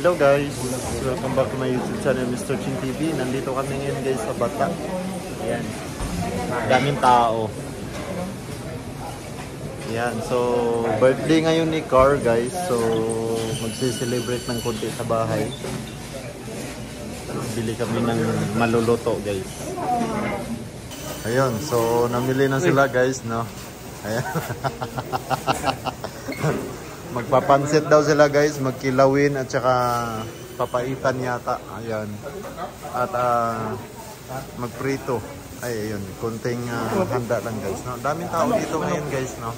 Hello guys, welcome back to my YouTube channel, Mr. Ching TV. Nandito kami ngayon guys sa Bata. Ayan, daming tao. Ayan, so birthday ngayon ni Car guys. So magsi-celebrate ng konti sa bahay. Bili kami ng maluluto guys. Ayun, so namili na sila guys, no? Ayan. Magpapansit daw sila guys, magkilawin at saka papaitan yata. Ayan. At magprito. Ay, ayun, konting handa lang guys, no? Daming tao dito ngayon guys, no?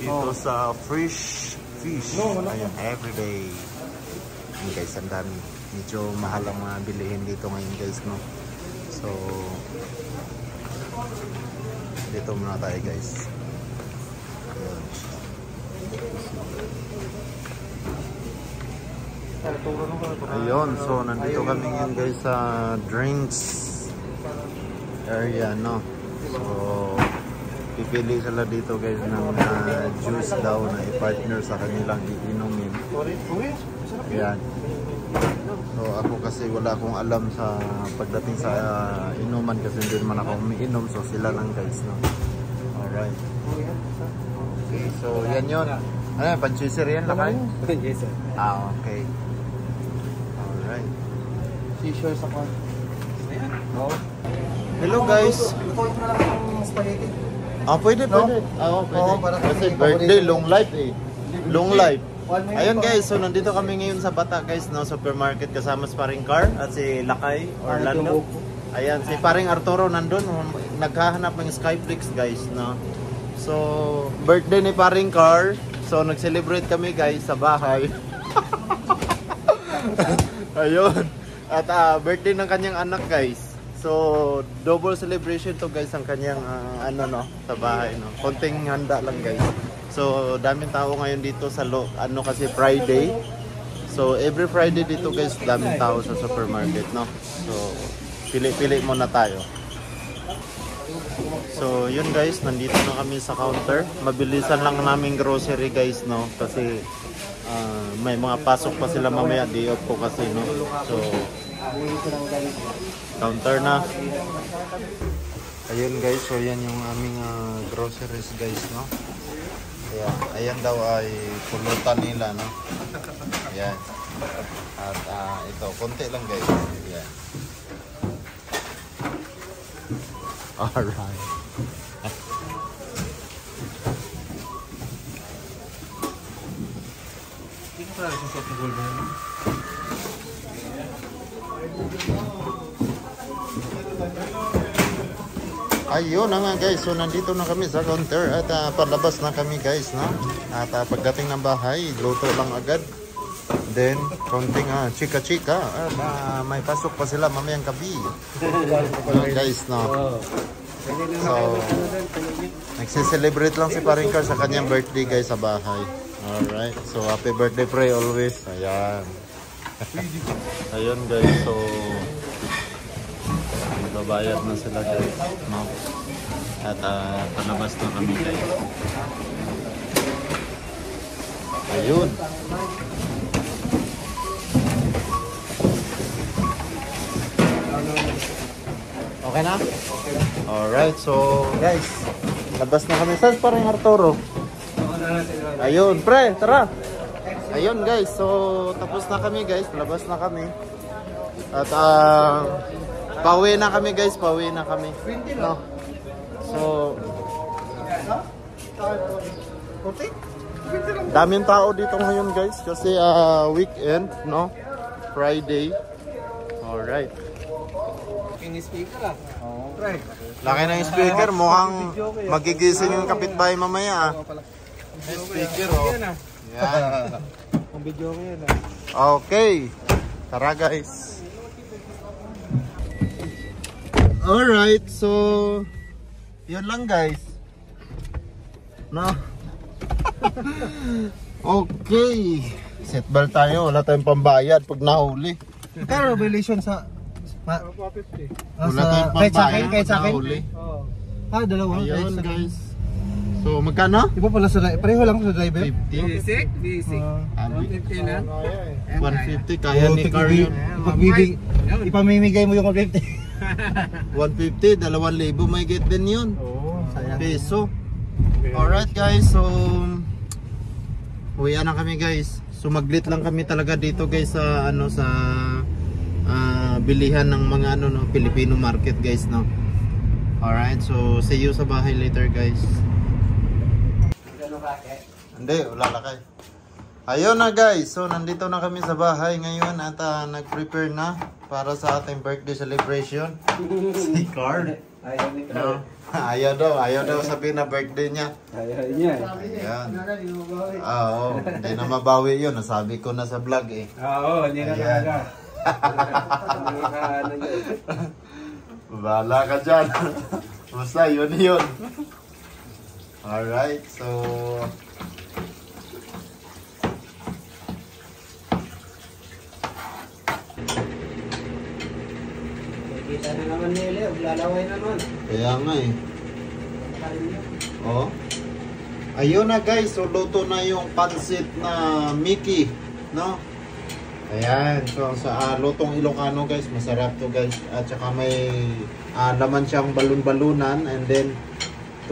Dito sa fish. Ayan, everyday. Ayan guys, ang dami. Medyo mahal ang mga bilihin dito ngayon guys, no? So dito muna tayo guys. Ayun, so nandito kami ngayon guys sa drinks area, no? So pipili sila dito guys ng juice daw na i-partner sa kanilang iinumin. Ayan. So ako kasi wala akong alam sa pagdating sa inuman kasi hindi naman ako umiinom, so sila lang guys, no? Alright. Okay, so yan yun. Ano, pan-chaser yan lakay? Pan-chaser. Okay. Alright. T-shirt sa kwan. Ayan. Oo. Hello guys. Ito na lang yung spaghetti. Pwede. Pwede. Kasi birthday, long life eh. Long life. Ayun guys, so nandito kami ngayon sa Bata guys, no? Supermarket kasama si Paring Car at si Lakay, Orlando. Ayan, si Paring Arturo nandun, naghahanap ng Skyflix guys, no? So, birthday ni Paring Car. So, nag-celebrate kami guys sa bahay. Ayun. At birthday ng kanyang anak guys. So, double celebration to guys ang kanyang sa bahay, no? Konting handa lang guys. So, daming tao ngayon dito sa kasi Friday. So, every Friday dito guys, daming tao sa supermarket, no? So, pili-pili muna tayo. So, yun guys, nandito na kami sa counter. Mabilisan lang naming grocery guys, no? Kasi may mga pasok pa sila mamaya, day off ko kasi, no? So, counter na. Ayun guys, so yan yung aming groceries guys, no? Ayan daw ay pulutan nila, no? Ayan. At ito, konti lang guys. Ayan. Alright. Ayun na nga guys, so nandito na kami sa counter at palabas na kami guys, no? At pagdating ng bahay, luto lang agad. Then, konting chika-chika at may pasok pa sila mamayang gabi. Guys, no? So, nagsi-celebrate lang si Paring Car sa kanyang birthday guys sa bahay. Alright, so happy birthday pre always. Ayan. Ayun guys, so babayad na sila guys, no? At palabas na kami guys. Ayun. Okay na? Alright, so guys, labas na kami. Saan pa rin Arturo? Ayun, pre, tara. Ayun guys, so tapos na kami guys, labas na kami. At pauwi na kami guys, pauwi na kami. No. So daming tao dito ngayon guys kasi weekend, no? Friday. Alright. Ini speaker Laki ng speaker, mukhang magigising yung kapitbahay mamaya. Speaker, oh. Yan. Ang video ko yan. Okay. Tara guys. Alright, so yun lang guys. No. Okay. Seatbelt tayo, wala tayong pambayad pag nahuli. Pero relation sa 450. Wala tayong pambayad pag nahuli. dalawa. Ayun guys. So So, magkano? Iba pala sa pareho lang sa driver. 50. Basic, basic. 150 lang. 150, kaya ni Car yun. Ipamimigay mo yung 150. 150, 2,000 may get din yun. Oo, sayang. Peso. Alright guys, so uwian na kami guys. Sumaglit lang kami talaga dito guys sa ano sa bilihan ng mga ano no, Filipino market guys no. Alright, so see you sa bahay later guys. Hindi, wala lakay. Ayun na guys, so nandito na kami sa bahay ngayon at nag-prepare na para sa ating birthday celebration. Si Car. No? Ayaw daw sabihin na birthday niya. Ayaw niya. Ayan. Oo, hindi na mabawi yun. Nasabi ko na sa vlog eh. Oo, hindi na Ayan. talaga. Bahala ka dyan. Basta yun. Alright, so Kita na naman nila, lalaway naman. kaya nga eh. Oh. Ayun na guys, so luto na yung pansit na Mickey, no? Ayan, so sa lutong Ilocano guys, masarap to guys. At saka may laman siyang balon-balunan and then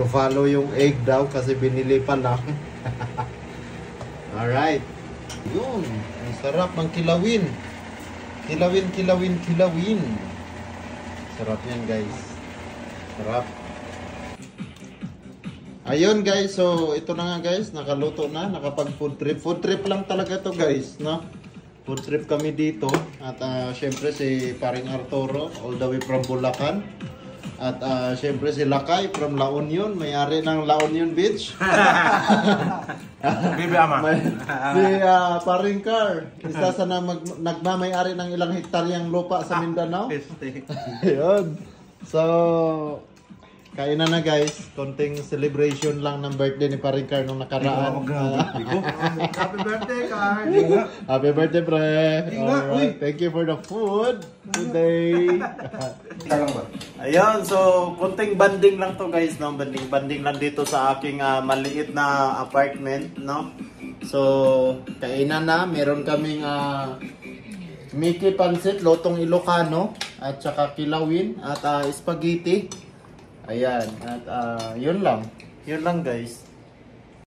to follow yung egg daw kasi binili pa lang. Alright. Yun, ang sarap ng kilawin. Kilawin. Sarap yan guys. Sarap. Ayun guys, so ito na nga guys, nakaluto na, nakapag food trip. Food trip lang talaga to guys, no? Food trip kami dito. At syempre si Paring Arturo, all the way from Bulacan. At syempre si Lakay from La Union, may-ari ng La Union Beach. Bibi ama. Si Paring Car, isa sa nagmamay-ari ng ilang hektaryang lupa sa Mindanao. Ayun. So, kainan na guys. Konting celebration lang ng birthday ni Paring Car nung nakaraan. Happy birthday, Car! Happy birthday, pre! Alright, thank you for the food today. Ayun, so konting banding lang to guys, no? Banding lang dito sa aking maliit na apartment, no? So, kainan na. Meron kaming Mickey Pansit, lotong Ilocano, at saka kilawin, at spaghetti. Ayan, at yun lang. Yun lang guys.